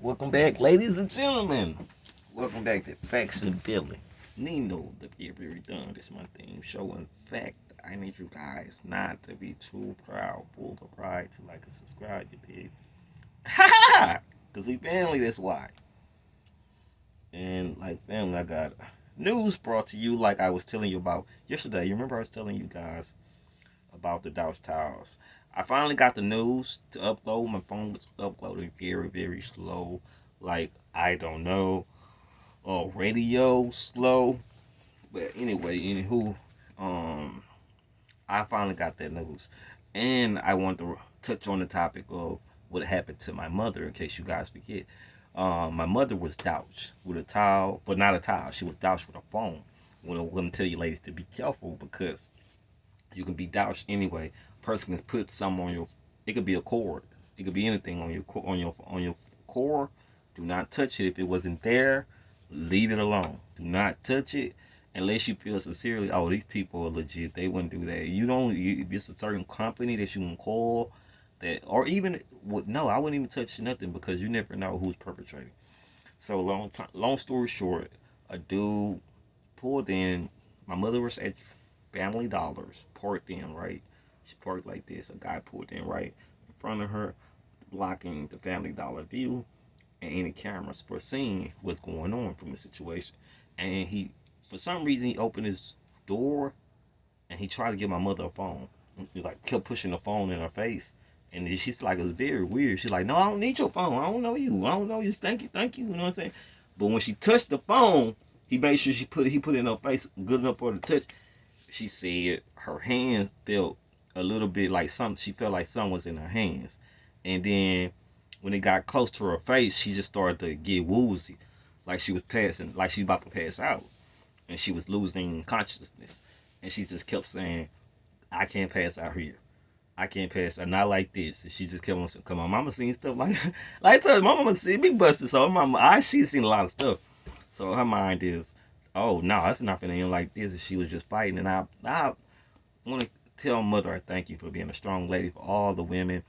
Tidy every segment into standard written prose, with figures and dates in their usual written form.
Welcome back, ladies and gentlemen. Welcome back to Facts and Feeling. Nino, the very done. This is my theme show. In fact, I need you guys not to be too proud, full of pride, to like and subscribe, you pig. Ha ha! Because we family, that's why. And like family, I got news brought to you like I was telling you about yesterday. You remember I was telling you guys about the Douse towels. I finally got the news to upload. My phone was uploading very slow. Like, I don't know. Radio slow. But anyway, anywho, um, I finally got that news. And I want to touch on the topic of what happened to my mother in case you guys forget. My mother was doused with a towel, but not a towel. She was doused with a phone. Well, I'm gonna tell you ladies to be careful because you can be doused anyway. A person can put some on your. It could be a cord. It could be anything on your core. Do not touch it if it wasn't there. Leave it alone. Do not touch it unless you feel sincerely. Oh, these people are legit. They wouldn't do that. You don't. It's a certain company that you can call that, or even no. I wouldn't even touch nothing because you never know who's perpetrating. So long story short, a dude pulled in. My mother was at Family Dollars, parked in, right? She parked like this. A guy pulled in right in front of her, blocking the Family Dollar view and any cameras for seeing what's going on from the situation. And he, for some reason, he opened his door and he tried to give my mother a phone. He like kept pushing the phone in her face. And she's like, it was very weird. She's like, no, I don't need your phone. I don't know you. I don't know you. Thank you. You know what I'm saying? But when she touched the phone, he made sure he put it in her face good enough for her to touch. She said her hands felt a little bit like something. She felt like something was in her hands. And then when it got close to her face, she just started to get woozy, like she was passing, like she was about to pass out, and she was losing consciousness. And she just kept saying, "I can't pass out here. I can't pass out. Not like this." And she just kept on saying, "Come on, mama seen stuff like like I told you, my mama see me busted, so she's seen a lot of stuff. So her mind is, oh no, it's not finna end like this." And she was just fighting, and I want to tell mother I thank you for being a strong lady for all the women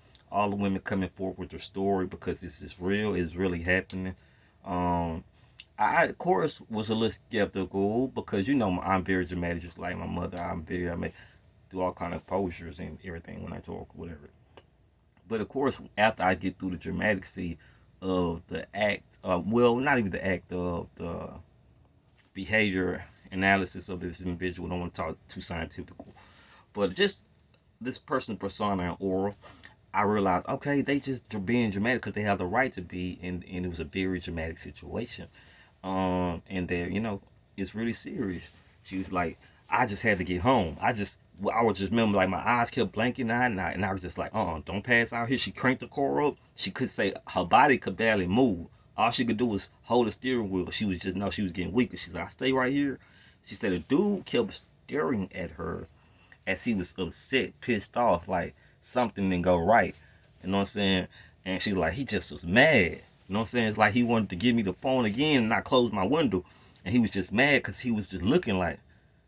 coming forward with their story because this is real, it's really happening. Um, I of course was a little skeptical because I'm very dramatic, just like my mother. I may do all kind of postures and everything when I talk, whatever. But of course, after I get through the dramaticity of the act, well, not even the act of the behavior analysis of this individual. I don't want to talk too scientific, but just this person persona and aura, I realized, okay, they just being dramatic because they have the right to be, and it was a very dramatic situation. And they're, it's really serious. She was like, I just had to get home. I was just remember like my eyes kept blanking out, and I was just like, don't pass out here. She cranked the car up. She could say her body could barely move. All she could do was hold the steering wheel. She was just she was getting weaker. She's like, I stay right here. She said a dude kept staring at her as he was upset, pissed off, like something didn't go right. You know what I'm saying? And she was like, he just was mad. You know what I'm saying? It's like he wanted to give me the phone again and I closed my window. And he was just mad because he was just looking like,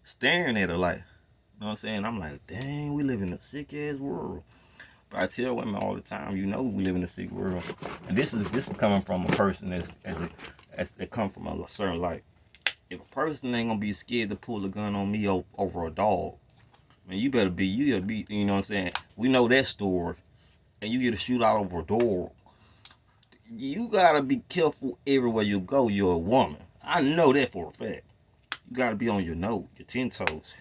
staring at her like, you know what I'm saying? I'm like, dang, we live in a sick ass world. But I tell women all the time, we live in a sick world. And this is coming from a person as it come from a certain life. If a person ain't gonna be scared to pull a gun on me over a dog, man, you gotta be, you know what I'm saying? We know that story, and you get a shootout over a dog. You gotta be careful everywhere you go. You're a woman. I know that for a fact. You gotta be on your nose, your 10 toes.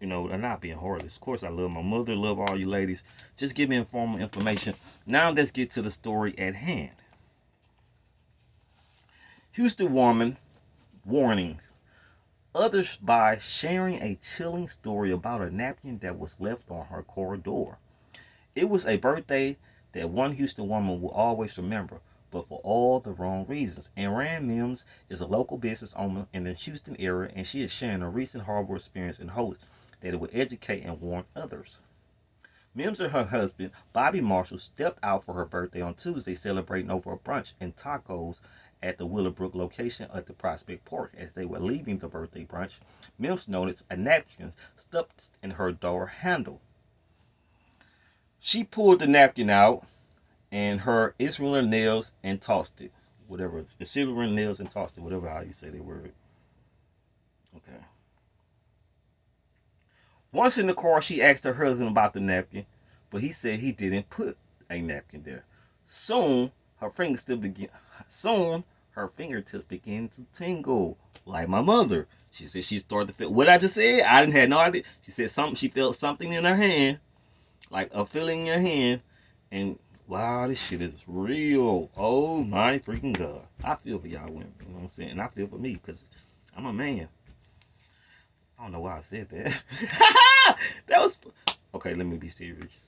And not being heartless. Of course, I love my mother, love all you ladies. Just give me informal information. Now let's get to the story at hand. Houston woman warnings others by sharing a chilling story about a napkin that was left on her car door. It was a birthday that one Houston woman will always remember, but for all the wrong reasons. And Rand Mims is a local business owner in the Houston area, and she is sharing a recent horrible experience and hopes that it will educate and warn others. Mims and her husband, Bobby Marshall, stepped out for her birthday on Tuesday, celebrating over a brunch and tacos at the Willowbrook location at the Prospect Park. As they were leaving the birthday brunch, Mims noticed a napkin stuck in her door handle. She pulled the napkin out and her Israeli nails and tossed it. whatever. Considering nails and tossed it, whatever how you say that word. Okay. Once in the car, she asked her husband about the napkin, but he said he didn't put a napkin there. Soon, her fingertips begin. Soon, her fingertips began to tingle, like my mother. She said she started to feel what I just said. I didn't have no idea. She said something. She felt something in her hand, like a feeling in your hand, and wow, this shit is real. Oh my freaking god! I feel for y'all women. You know what I'm saying? And I feel for me because I'm a man. I don't know why I said that. That was okay. Let me be serious.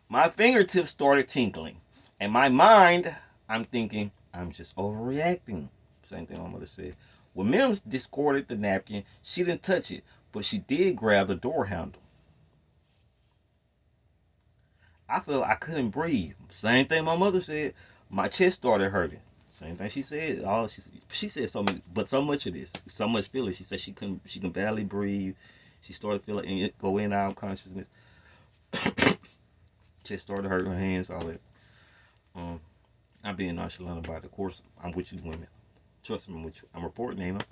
My fingertips started tinkling, and my mind, I'm thinking, I'm just overreacting. Same thing my mother said. When Mims discarded the napkin, she didn't touch it, but she did grab the door handle. I felt I couldn't breathe. Same thing my mother said. My chest started hurting. Same thing she said. All she said so many, but so much of this, so much feeling. She said she can barely breathe. She started feeling it go in and out of consciousness. Chest started hurting, her hands, all that. I'm being nonchalant about it. Of course, I'm with you women. Trust me, I'm with you. I'm reporting, ain't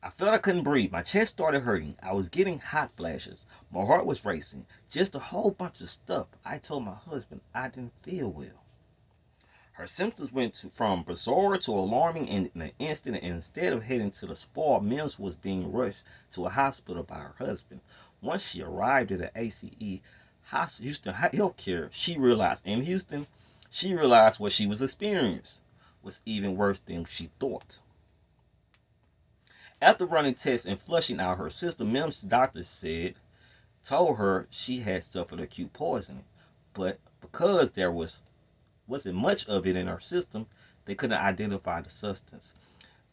I? I felt I couldn't breathe. My chest started hurting. I was getting hot flashes. My heart was racing. Just a whole bunch of stuff. I told my husband I didn't feel well. Her symptoms went from bizarre to alarming in an instant, and instead of heading to the spa, Mims was being rushed to a hospital by her husband. Once she arrived at the ACE Houston Healthcare, she realized what she was experiencing was even worse than she thought. After running tests and flushing out her system, Mims' doctor told her she had suffered acute poisoning, but because there wasn't much of it in her system, they couldn't identify the substance.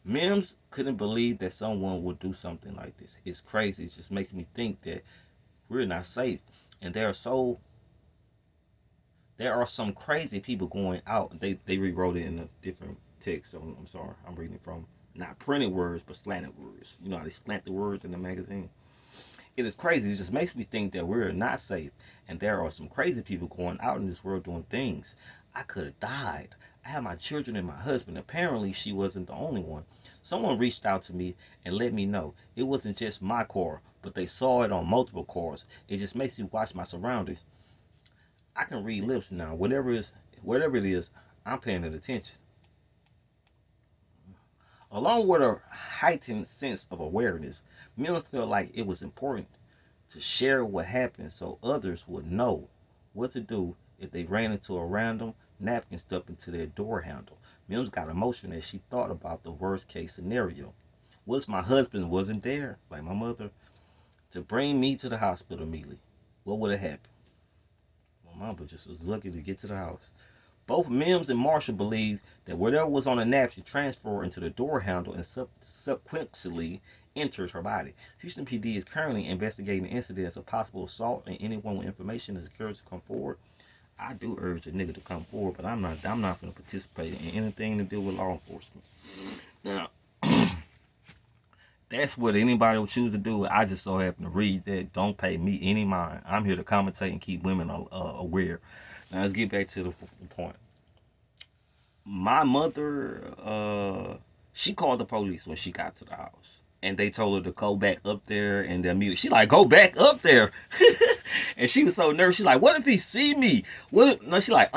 Mims couldn't believe that someone would do something like this. It's crazy. It just makes me think that we're not safe, and there are some crazy people going out. They rewrote it in a different text, so I'm sorry. I'm reading from not printed words, but slanted words. You know how they slant the words in the magazine? It is crazy. It just makes me think that we're not safe. And there are some crazy people going out in this world doing things. I could have died. I had my children and my husband. Apparently, she wasn't the only one. Someone reached out to me and let me know it wasn't just my car, but they saw it on multiple cars. It just makes me watch my surroundings. I can read lips now. Whatever it is, I'm paying it attention. Along with a heightened sense of awareness, Mills felt like it was important to share what happened so others would know what to do if they ran into a random napkin stuck into their door handle. Mims got emotional as she thought about the worst case scenario. What if my husband wasn't there, like my mother, to bring me to the hospital immediately? What would have happened? My mama just was lucky to get to the house. Both Mims and Marshall believed that whatever was on the napkin transferred into the door handle and subsequently entered her body. Houston PD is currently investigating the incidents of possible assault, and anyone with information is encouraged to come forward. I do urge a nigga to come forward, but I'm not going to participate in anything to do with law enforcement. Now, that's what anybody would choose to do. I just so happen to read that. Don't pay me any mind. I'm here to commentate and keep women aware. Now let's get back to the point. My mother, she called the police when she got to the house, and they told her to go back up there and they're muted. She like, go back up there, and she was so nervous. She's like, what if he see me? What? No, she like,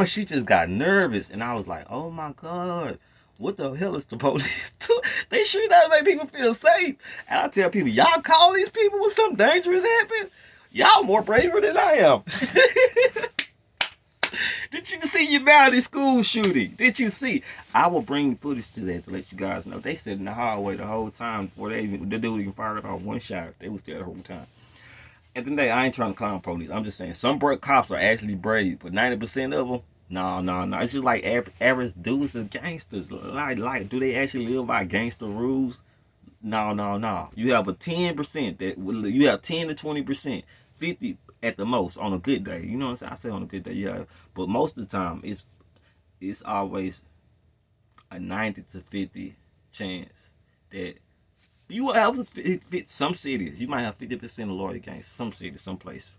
She just got nervous, and I was like, oh my god. What the hell is the police doing? They sure does make people feel safe. And I tell people, y'all call these people when something dangerous happens? Y'all more braver than I am. Did you see Uvalde school shooting? Did you see? I will bring footage to that to let you guys know. They sat in the hallway the whole time before the dude even fired off one shot. They was there the whole time. At the end of the day, I ain't trying to clown police. I'm just saying some cops are actually brave, but 90% of them, no. It's just like average dudes and gangsters. Like, do they actually live by gangster rules? No. You have a 10% that you have 10 to 20%, 50 at the most on a good day. You know what I'm saying? I say on a good day, yeah. But most of the time, it's always a 90 to 50 chance that you will have some cities. You might have 50% of loyalty gangs. Some cities, some place.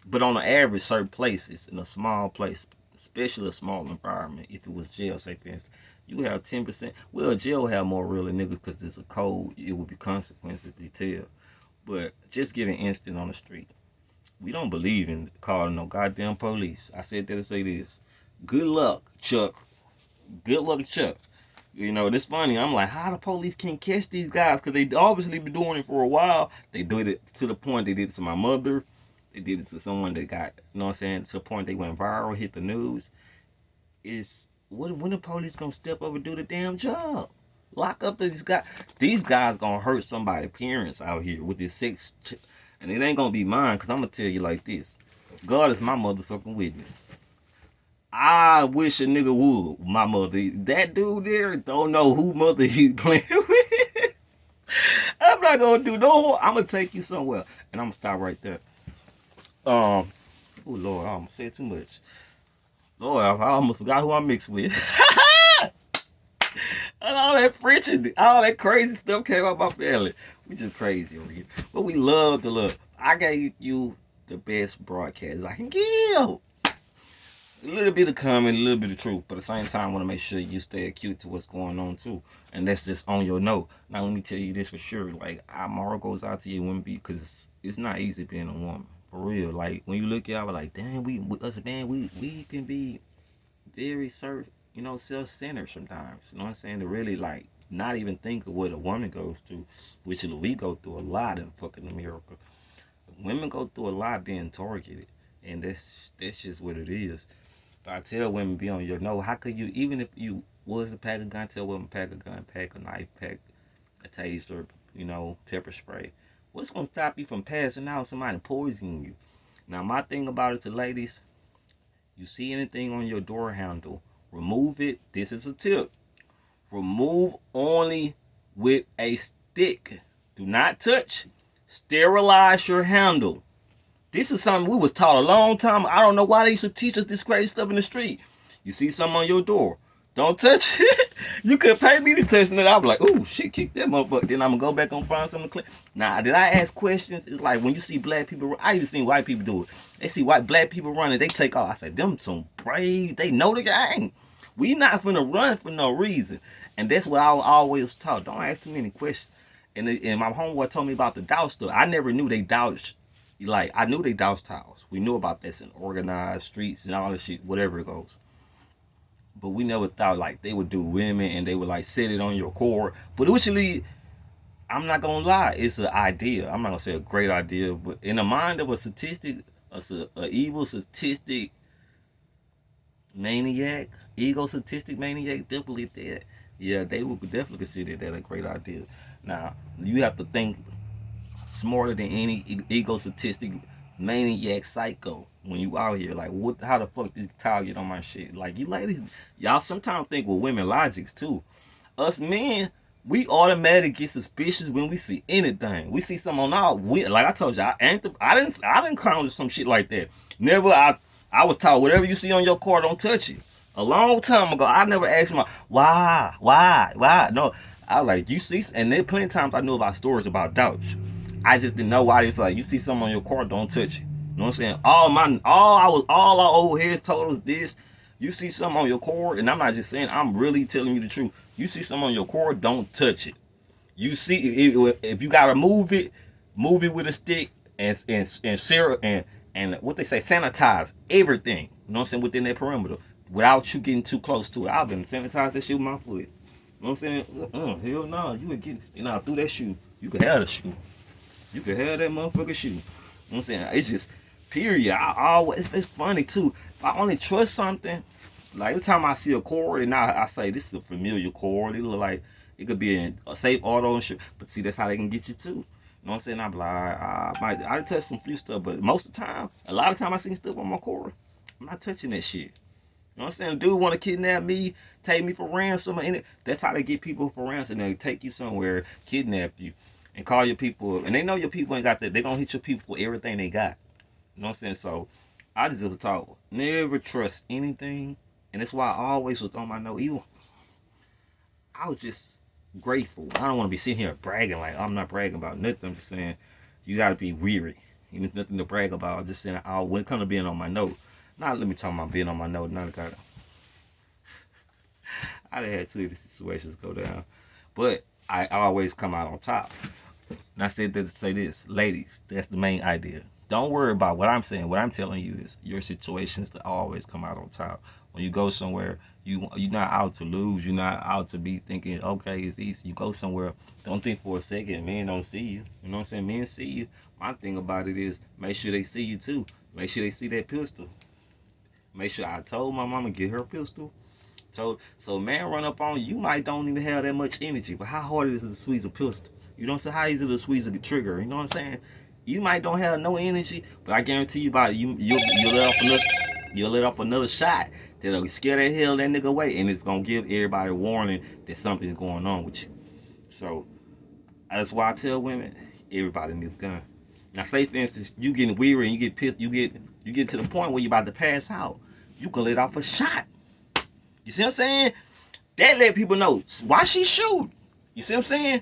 But on an average, certain places, in a small place, especially a small environment. If it was jail, say for instance, you have 10%. Well, jail have more really niggas because there's a code. It would be consequences to tell. But just giving instant on the street. We don't believe in calling no goddamn police. I said that to say this. Good luck, Chuck. Good luck, Chuck. You know, it's funny. I'm like, how the police can't catch these guys? Because they obviously been doing it for a while. They did it to the point they did it to my mother. They did it to someone that got, you know what I'm saying, to the point they went viral, hit the news. Is when the police gonna step up and do the damn job? Lock up these guys. These guys gonna hurt somebody's parents out here with this sex. And it ain't gonna be mine, because I'm gonna tell you like this. God is my motherfucking witness. I wish a nigga would. My mother, that dude there, don't know who mother he playing with. I'm not gonna do no. I'm gonna take you somewhere, and I'm gonna stop right there. Oh Lord, I almost said too much. Lord, I almost forgot who I mixed with. And all that French and all that crazy stuff came out my family. We just crazy over here, but we love the love. I gave you the best broadcast I can give. A little bit of comment, a little bit of truth, but at the same time, I want to make sure you stay acute to what's going on too, and that's just on your note. Now, let me tell you this for sure: like, our heart goes out to you, women, because it's not easy being a woman, for real. Like, when you look at y'all, like, damn, we us man, we can be very self-centered sometimes. You know what I'm saying? To really like not even think of what a woman goes through, which we go through a lot in fucking America. Women go through a lot being targeted, and that's just what it is. I tell women, be on your know. How could you, even if you was to pack a gun, tell women pack a gun, pack a knife, pack a taser, pepper spray. What's gonna stop you from passing out, somebody poisoning you? Now, my thing about it to ladies, you see anything on your door handle, remove it. This is a tip. Remove only with a stick. Do not touch. Sterilize your handle. This is something we was taught a long time. I don't know why they used to teach us this crazy stuff in the street. You see something on your door, don't touch it. You could pay me to touch it. I'll be like, ooh, shit, kick that motherfucker. Then I'm going to go back and find something to clean. Now, did I ask questions? It's like when you see black people, I even seen white people do it. They see black people running, they take off. I say, them some brave, they know the game. We not finna run for no reason. And that's what I always taught. Don't ask too many questions. And my homeboy told me about the douse stuff. I never knew they doused. Like, I knew they douse towels. We knew about this in organized streets and all this shit, whatever it goes. But we never thought, like, they would do women and they would, like, set it on your cord. But usually, I'm not going to lie, it's an idea. I'm not going to say a great idea, but in the mind of a statistic, an evil statistic maniac, egotistic maniac, definitely that. Yeah, they would definitely consider that a great idea. Now, you have to think smarter than any egotistic maniac psycho when you out here. Like, what? How the fuck this towel get on my shit? Like, you ladies, y'all sometimes think with women logics too. Us men, we automatically get suspicious when we see anything. We see something on our, like I told you, I didn't encounter some shit like that. Never. I was taught whatever you see on your car, don't touch it. A long time ago, I never asked my why. No, I was like, you see, and there plenty of times I knew about stories about douse. I just didn't know why. It's like, you see something on your car, don't touch it. You know what I'm saying? All our old heads told us this. You see something on your cord, and I'm not just saying, I'm really telling you the truth. You see something on your cord, don't touch it. You see, if you gotta move it with a stick and what they say, sanitize everything. You know what I'm saying, within that perimeter, without you getting too close to it. I've been sanitize that shit with my foot. You know what I'm saying? Hell no, you would get through that shoe. You could have the shoe. You could have that motherfucking shoe. You know what I'm saying? It's just, period. It's funny too. If I only trust something, like every time I see a cord and I say this is a familiar cord, it look like it could be in a safe auto and shit. But see, that's how they can get you too. You know what I'm saying? I'm like, I touch some few stuff, but most of the time, a lot of time I see stuff on my cord, I'm not touching that shit. You know what I'm saying? Dude want to kidnap me, take me for ransom, and that's how they get people for ransom. They take you somewhere, kidnap you, and call your people, and they know your people ain't got that. They gonna hit your people for everything they got. You know what I'm saying? So I just was taught, never trust anything, and that's why I always was on my note. Even I was just grateful. I don't want to be sitting here bragging. Like, I'm not bragging about nothing. I'm just saying you gotta be weary. There's nothing to brag about. I'm just saying, when it comes to being on my note, Not let me talk about being on my nose. Not got. I done had two of these situations go down, but I always come out on top. And I said that to say this, ladies, that's the main idea. Don't worry about what I'm saying. What I'm telling you is your situations to always come out on top. When you go somewhere, you're not out to lose. You're not out to be thinking, okay, it's easy. You go somewhere, don't think for a second, men don't see you. You know what I'm saying? Men see you. My thing about it is make sure they see you too. Make sure they see that pistol. Make sure I told my mama get her pistol. So man run up on you, you might don't even have that much energy, but how hard is it to squeeze a pistol? You know what I'm saying? How easy is it to squeeze a trigger? You know what I'm saying? You might don't have no energy, but I guarantee you about it, you'll let off another shot that'll scare the hell that nigga away, and it's gonna give everybody a warning that something's going on with you. So that's why I tell women, everybody needs a gun. Now say for instance, you getting weary and you get pissed, you get to the point where you about to pass out. You can let off a shot. You see what I'm saying? That let people know why she shoot. You see what I'm saying?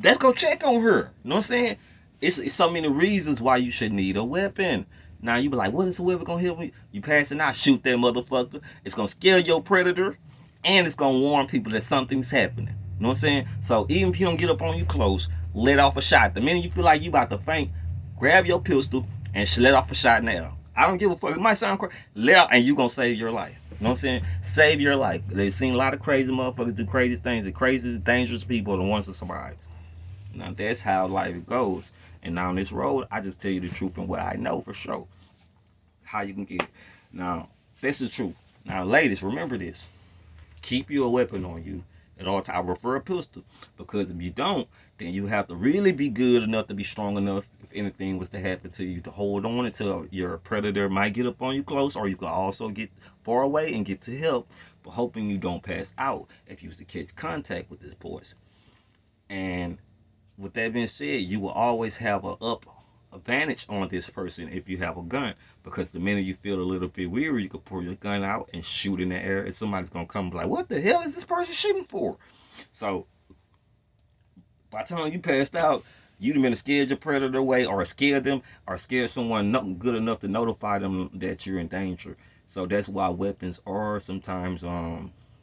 Let's go check on her. You know what I'm saying? It's so many reasons why you should need a weapon. Now you be like, what is a weapon gonna help me? You passing out, shoot that motherfucker. It's gonna scare your predator, and it's gonna warn people that something's happening. You know what I'm saying? So even if you don't get up on you close, let off a shot. The minute you feel like you about to faint, grab your pistol and let off a shot now. I don't give a fuck. It might sound crazy. Let out, and you gonna save your life. You know what I'm saying? Save your life. They've seen a lot of crazy motherfuckers do crazy things. The crazy, dangerous people are the ones that survive. Now that's how life goes. And now on this road, I just tell you the truth and what I know for sure. How you can get it. Now, that's the truth. Now, ladies, remember this. Keep your weapon on you at all times. I prefer a pistol because if you don't, then you have to really be good enough to be strong enough if anything was to happen to you to hold on until your predator might get up on you close, or you can also get far away and get to help, but hoping you don't pass out if you was to catch contact with this poison. And with that being said, you will always have a up advantage on this person if you have a gun, because the minute you feel a little bit weary, you can pull your gun out and shoot in the air, and somebody's gonna come and be like, what the hell is this person shooting for? So by the time you passed out, you'd have been scared your predator away, or scared them, or scared someone not good enough to notify them that you're in danger. So that's why weapons are sometimes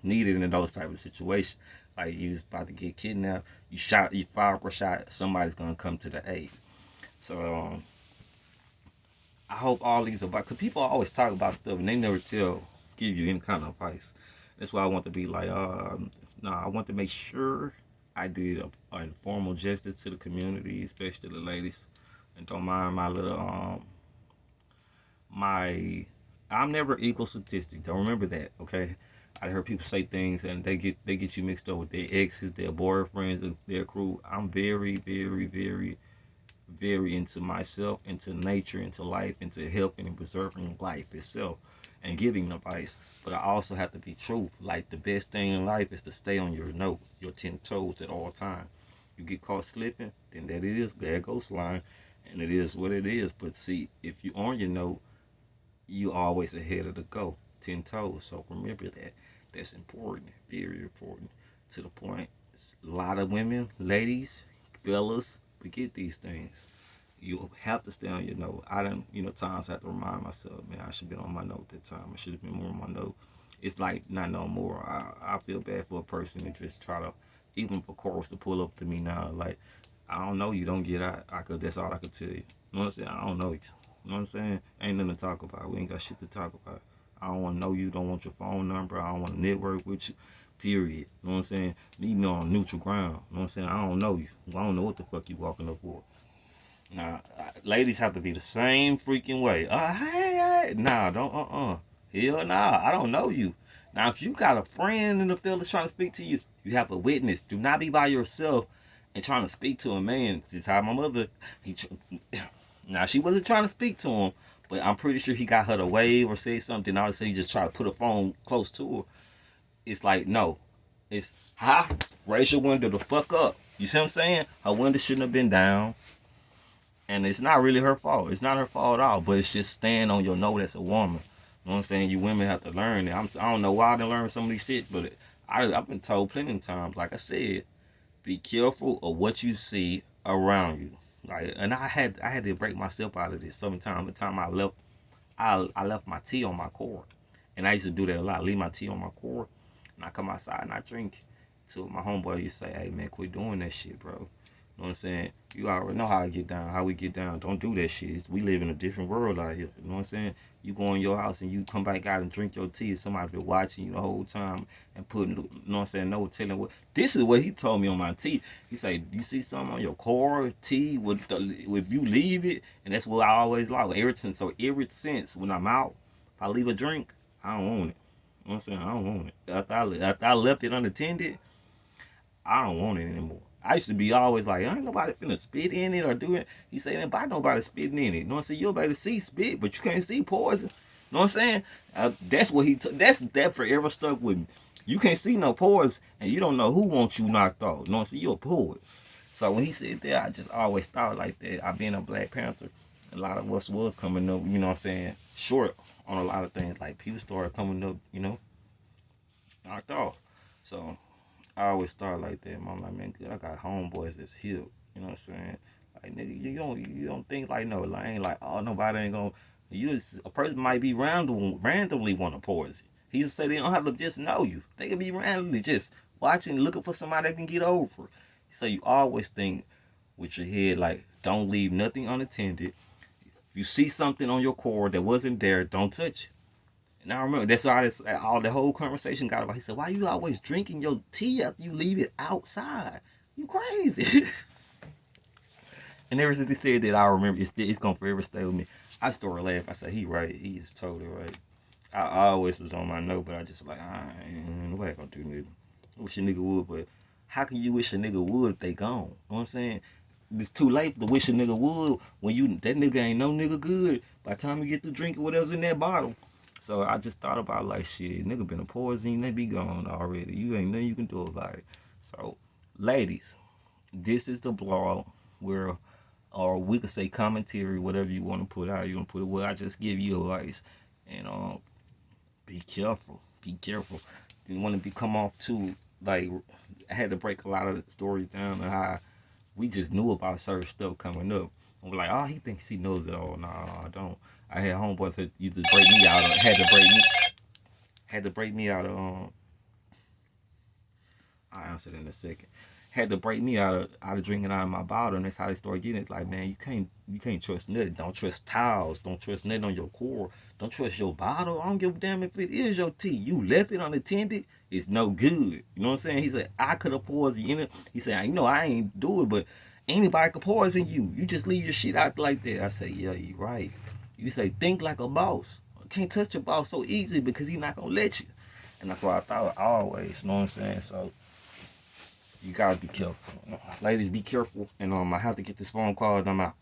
needed in those type of situations. Like you was about to get kidnapped, you fire up a shot, somebody's gonna come to the aid. So I hope all these about, because people always talk about stuff and they never give you any kind of advice. That's why I want to be like, no, I want to make sure I did a informal justice to the community, especially the ladies, and don't mind my little I'm never equal statistic. Don't remember that, okay? I heard people say things and they get you mixed up with their exes, their boyfriends, their crew. I'm very, very, very, very into myself, into nature, into life, into helping and preserving life itself and giving advice. But I also have to be truth. Like the best thing in life is to stay on your note, your 10 toes at all times. You get caught slipping, then that is, there goes slime, and it is what it is. But see, if you on your note, you always ahead of the go, 10 toes. So remember that. That's important, very important. To the point, a lot of women, ladies, fellas, forget these things. You have to stay on your note. I don't, times I have to remind myself, man, I should have been on my note that time. I should have been more on my note. It's like not no more. I feel bad for a person that just try to, even for Corals to pull up to me now, like, I don't know you, don't get out. That's all I could tell you. You know what I'm saying? I don't know you. You know what I'm saying? Ain't nothing to talk about. We ain't got shit to talk about. I don't want to know you. Don't want your phone number. I don't want to network with you. Period. You know what I'm saying? Leave me on neutral ground. You know what I'm saying? I don't know you. I don't know what the fuck you walking up for. Now, ladies have to be the same freaking way. Hey. Nah, don't, Hell nah. I don't know you. Now, if you got a friend in the field that's trying to speak to you, you have a witness. Do not be by yourself and trying to speak to a man. This is how my mother, now, she wasn't trying to speak to him, but I'm pretty sure he got her to wave or say something. All of a sudden, he just tried to put a phone close to her. It's like, no. It's, raise your window the fuck up. You see what I'm saying? Her window shouldn't have been down. And it's not really her fault. It's not her fault at all. But it's just staying on your note as a woman. You know what I'm saying? You women have to learn it. I don't know why I didn't learn some of these shit, but I've been told plenty of times, like I said, be careful of what you see around you. Like, and I had to break myself out of this sometimes. The time I left I left my tea on my cord. And I used to do that a lot. Leave my tea on my cord. And I come outside and I drink. So my homeboy used to say, hey man, quit doing that shit, bro. You know what I'm saying? You already know how I get down, how we get down. Don't do that shit. We live in a different world out here. You know what I'm saying? You go in your house and you come back out and drink your tea. Somebody been watching you the whole time and putting, you know what I'm saying, no telling what. This is what he told me on my tea. He said, you see something on your core tea, if you leave it, and that's what I always like. Ever since when I'm out, if I leave a drink, I don't want it. You know what I'm saying? I don't want it. After I left it unattended, I don't want it anymore. I used to be always like, ain't nobody finna spit in it or do it. He said, man, but nobody spitting in it. You know what I'm saying? You'll be able to see spit, but you can't see poison. You know what I'm saying? That's what that forever stuck with me. You can't see no pores, and you don't know who wants you knocked off. You know what I'm saying? You're a poet. So when he said that, I just always thought like that. I being a Black Panther, a lot of us was coming up, you know what I'm saying, short on a lot of things. Like people started coming up, you know, knocked off. So I always thought like that. I'm like, man, good, I got homeboys that's hip. You know what I'm saying? Like, nigga, you don't think like no, like ain't like, oh, nobody ain't gonna. A person might be randomly want to poison. He just said they don't have to just know you. They can be randomly just watching, looking for somebody that can get over. So you always think with your head like, don't leave nothing unattended. If you see something on your cord that wasn't there, don't touch it. And I remember that's all the whole conversation got about. He said, why you always drinking your tea after you leave it outside? You crazy. And ever since he said that, I remember it's gonna forever stay with me. I started laughing. I said, he right. He is totally right. I always was on my note, but I just like, what I gonna do, nigga? I wish a nigga would, but how can you wish a nigga would if they gone? You know what I'm saying? It's too late to wish a nigga would when that nigga ain't no nigga good by the time you get to drinking whatever's in that bottle. So I just thought about like shit, nigga been a poison, they be gone already. You ain't nothing you can do about it. So, ladies, this is the blog where, or we could say commentary, whatever you want to put out. You want to put it where I just give you advice, and be careful. Be careful. You want to be come off too. Like I had to break a lot of the stories down and how we just knew about certain stuff coming up. I'm like, oh, he thinks he knows it all. No, I don't. I had homeboys that used to break me out. Had to break me out of. I'll answer that in a second. Had to break me out of drinking out of my bottle, and that's how they started getting it. Like, man, you can't trust nothing. Don't trust towels. Don't trust nothing on your core. Don't trust your bottle. I don't give a damn if it is your tea. You left it unattended. It's no good. You know what I'm saying? He said I could have poisoned you. He said, you know, I ain't do it, but anybody could poison you. You just leave your shit out like that. I say, yeah, you right. You say think like a boss. Can't touch a boss so easy because he not gonna let you. And that's why I thought always. You know what I'm saying? So you gotta be careful. Ladies, be careful. And I have to get this phone call and I'm out.